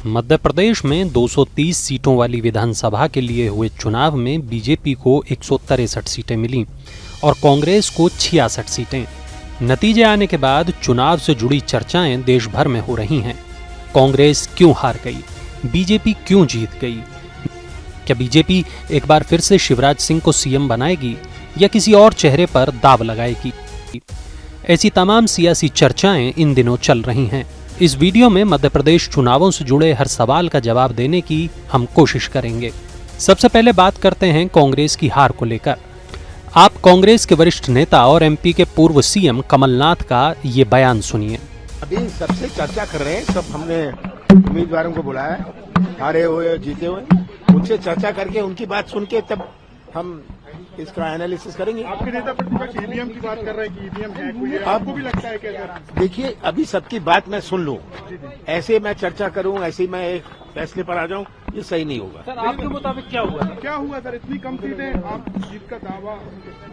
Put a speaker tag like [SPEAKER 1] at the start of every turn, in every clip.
[SPEAKER 1] मध्य प्रदेश में 230 सीटों वाली विधानसभा के लिए हुए चुनाव में बीजेपी को 163 सीटें मिलीं और कांग्रेस को 66 सीटें। नतीजे आने के बाद चुनाव से जुड़ी चर्चाएं देश भर में हो रही हैं। कांग्रेस क्यों हार गई? बीजेपी क्यों जीत गई? क्या बीजेपी एक बार फिर से शिवराज सिंह को सीएम बनाएगी या किसी और चेहरे पर दाव लगाएगी? ऐसी तमाम सियासी चर्चाएं इन दिनों चल रही हैं। इस वीडियो में मध्य प्रदेश चुनावों से जुड़े हर सवाल का जवाब देने की हम कोशिश करेंगे। सबसे पहले बात करते हैं कांग्रेस की हार को लेकर। आप कांग्रेस के वरिष्ठ नेता और एमपी के पूर्व सीएम कमलनाथ का ये बयान सुनिए।
[SPEAKER 2] अभी सबसे चर्चा कर रहे हैं, सब हमने उम्मीदवारों को बुलाया है, हारे हुए जीते हुए, उनसे चर्चा करके उनकी बात सुन के तब हम इसका एनालिसिस करेंगे।
[SPEAKER 3] आपके नेता प्रतिपक्ष ईवीएम की बात कर रहे हैं कि ईवीएम है कोई, आपको भी लगता है क्या?
[SPEAKER 2] देखिए, अभी सबकी बात मैं सुन लूं, ऐसे मैं चर्चा करूं, ऐसे मैं एक फैसले पर आ जाऊं, ये सही नहीं होगा।
[SPEAKER 3] सर, आपके मुताबिक क्या हुआ सर? इतनी कम सीटें, आप जीत का दावा।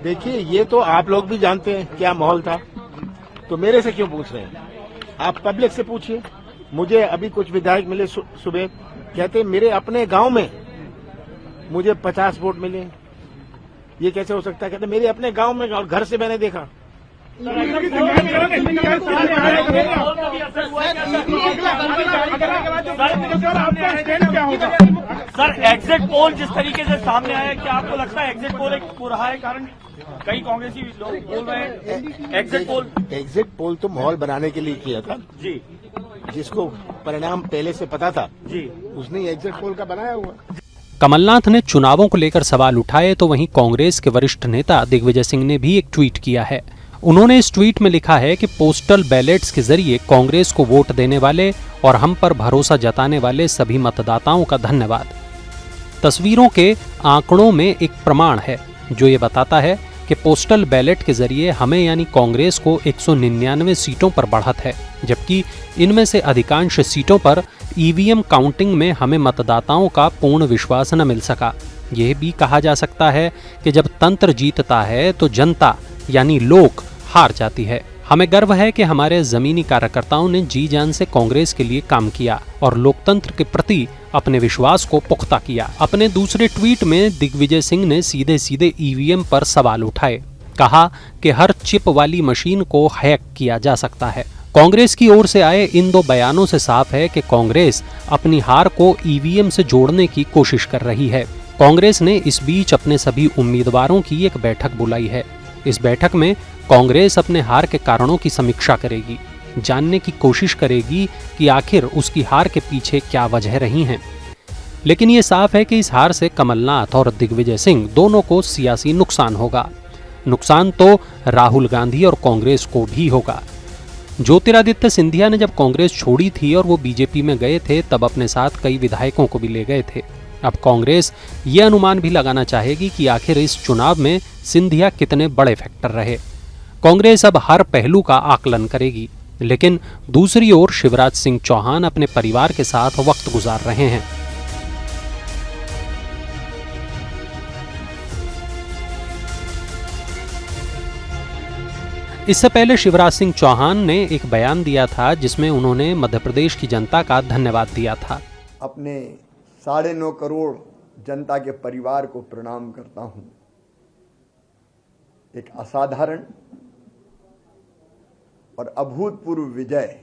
[SPEAKER 2] देखिए, ये तो आप लोग भी जानते हैं क्या माहौल था, तो मेरे से क्यों पूछ रहे हैं? आप पब्लिक से पूछिए। मुझे अभी कुछ विधायक मिले सुबह, कहते मेरे अपने गांव में मुझे 50 वोट मिले। ये कैसे हो सकता है? कहते मेरे अपने गांव में और घर से मैंने देखा।
[SPEAKER 4] सर, एग्जिट पोल जिस तरीके से सामने आया, क्या आपको लगता है एग्जिट पोल एक बुरा है? कारण कई कांग्रेसी लोग बोल रहे हैं
[SPEAKER 2] एग्जिट पोल तो माहौल बनाने के लिए किया था
[SPEAKER 4] जी,
[SPEAKER 2] जिसको परिणाम पहले से पता था
[SPEAKER 4] जी,
[SPEAKER 2] उसने एग्जिट पोल का बनाया हुआ।
[SPEAKER 1] कमलनाथ ने चुनावों को लेकर सवाल उठाए तो वहीं कांग्रेस के वरिष्ठ नेता दिग्विजय सिंह ने भी एक ट्वीट किया है। उन्होंने इस ट्वीट में लिखा है कि पोस्टल बैलेट्स के जरिए कांग्रेस को वोट देने वाले और हम पर भरोसा जताने वाले सभी मतदाताओं का धन्यवाद। तस्वीरों के आंकड़ों में एक प्रमाण है जो ये बताता है कि पोस्टल बैलेट के जरिए हमें यानी कांग्रेस को 199 सीटों पर बढ़त है, जबकि इनमें से अधिकांश सीटों पर ईवीएम काउंटिंग में हमें मतदाताओं का पूर्ण विश्वास न मिल सका। यह भी कहा जा सकता है कि जब तंत्र जीतता है तो जनता यानी लोक हार जाती है। हमें गर्व है कि हमारे जमीनी कार्यकर्ताओं ने जी जान से कांग्रेस के लिए काम किया और लोकतंत्र के प्रति अपने विश्वास को पुख्ता किया। अपने दूसरे ट्वीट में दिग्विजय सिंह ने सीधे सीधे ईवीएम पर सवाल उठाए। कहा कि हर चिप वाली मशीन को हैक किया जा सकता है। कांग्रेस की ओर से आए इन दो बयानों से साफ है कि कांग्रेस अपनी हार को ईवीएम से जोड़ने की कोशिश कर रही है। कांग्रेस ने इस बीच अपने सभी उम्मीदवारों की एक बैठक बुलाई है। इस बैठक में कांग्रेस अपने हार के कारणों की समीक्षा करेगी, जानने की कोशिश करेगी कि आखिर उसकी हार के पीछे क्या वजह रही हैं। लेकिन ये साफ है कि इस हार से कमलनाथ और दिग्विजय सिंह दोनों को सियासी नुकसान होगा। नुकसान तो राहुल गांधी और कांग्रेस को भी होगा। ज्योतिरादित्य सिंधिया ने जब कांग्रेस छोड़ी थी और वो बीजेपी में गए थे, तब अपने साथ कई विधायकों को भी ले गए थे। अब कांग्रेस ये अनुमान भी लगाना चाहेगी कि आखिर इस चुनाव में सिंधिया कितने बड़े फैक्टर रहे। कांग्रेस अब हर पहलू का आकलन करेगी, लेकिन दूसरी ओर शिवराज सिंह चौहान अपने परिवार के साथ वक्त गुजार रहे हैं। इससे पहले शिवराज सिंह चौहान ने एक बयान दिया था जिसमें उन्होंने मध्य प्रदेश की जनता का धन्यवाद दिया था।
[SPEAKER 5] अपने 9.5 करोड़ जनता के परिवार को प्रणाम करता हूं। एक असाधारण और अभूतपूर्व विजय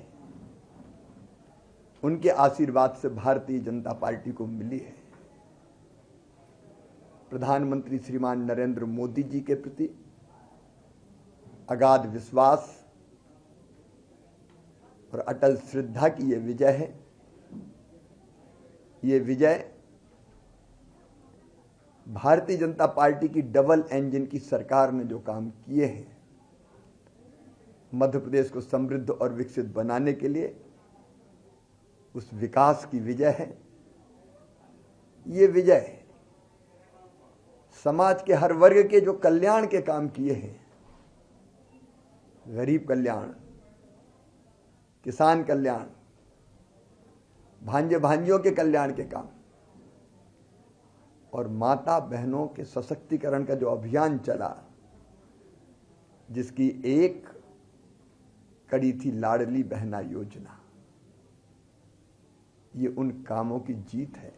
[SPEAKER 5] उनके आशीर्वाद से भारतीय जनता पार्टी को मिली है। प्रधानमंत्री श्रीमान नरेंद्र मोदी जी के प्रति अगाध विश्वास और अटल श्रद्धा की यह विजय है। ये विजय भारतीय जनता पार्टी की डबल इंजन की सरकार ने जो काम किए हैं, मध्य प्रदेश को समृद्ध और विकसित बनाने के लिए, उस विकास की विजय है। ये विजय समाज के हर वर्ग के जो कल्याण के काम किए हैं, गरीब कल्याण, किसान कल्याण, भांजे भांजियों के कल्याण के काम और माता बहनों के सशक्तिकरण का जो अभियान चला, जिसकी एक कड़ी थी लाडली बहना योजना। ये उन कामों की जीत है।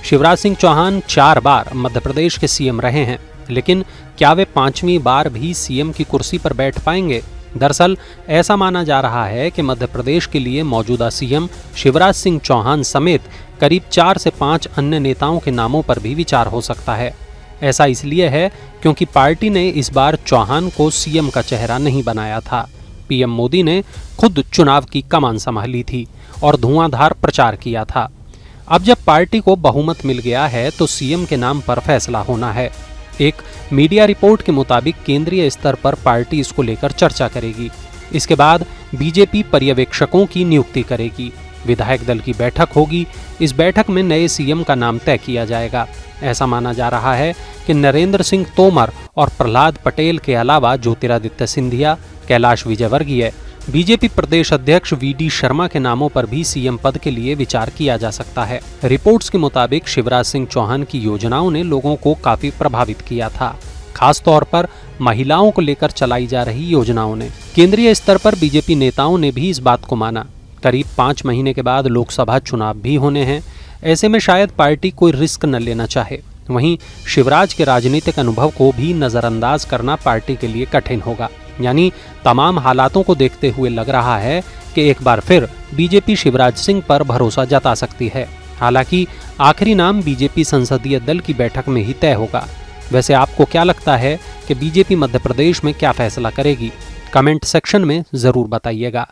[SPEAKER 1] शिवराज सिंह चौहान 4 बार मध्य प्रदेश के सीएम रहे हैं, लेकिन क्या वे 5वीं बार भी सीएम की कुर्सी पर बैठ पाएंगे? दरअसल ऐसा माना जा रहा है कि मध्य प्रदेश के लिए मौजूदा सीएम शिवराज सिंह चौहान समेत करीब 4 से 5 अन्य नेताओं के नामों पर भी विचार हो सकता है। ऐसा इसलिए है क्योंकि पार्टी ने इस बार चौहान को सीएम का चेहरा नहीं बनाया था। पीएम मोदी ने खुद चुनाव की कमान संभाली थी और धुआंधार प्रचार किया था। अब जब पार्टी को बहुमत मिल गया है तो सीएम के नाम पर फैसला होना है। एक मीडिया रिपोर्ट के मुताबिक केंद्रीय स्तर पर पार्टी इसको लेकर चर्चा करेगी। इसके बाद बीजेपी पर्यवेक्षकों की नियुक्ति करेगी। विधायक दल की बैठक होगी। इस बैठक में नए सीएम का नाम तय किया जाएगा। ऐसा माना जा रहा है कि नरेंद्र सिंह तोमर और प्रहलाद पटेल के अलावा ज्योतिरादित्य सिंधिया, कैलाश विजयवर्गीय, बीजेपी प्रदेश अध्यक्ष वीडी शर्मा के नामों पर भी सीएम पद के लिए विचार किया जा सकता है। रिपोर्ट्स के मुताबिक शिवराज सिंह चौहान की योजनाओं ने लोगों को काफी प्रभावित किया था, खास तौर पर महिलाओं को लेकर चलाई जा रही योजनाओं ने। केंद्रीय स्तर पर बीजेपी नेताओं ने भी इस बात को माना। करीब 5 महीने के बाद लोकसभा चुनाव भी होने हैं। ऐसे में शायद पार्टी कोई रिस्क न लेना चाहे। वहीं शिवराज के राजनीतिक अनुभव को भी नजरअंदाज करना पार्टी के लिए कठिन होगा। यानी तमाम हालातों को देखते हुए लग रहा है कि एक बार फिर बीजेपी शिवराज सिंह पर भरोसा जता सकती है। हालांकि आखिरी नाम बीजेपी संसदीय दल की बैठक में ही तय होगा। वैसे आपको क्या लगता है कि बीजेपी मध्य प्रदेश में क्या फैसला करेगी? कमेंट सेक्शन में जरूर बताइएगा।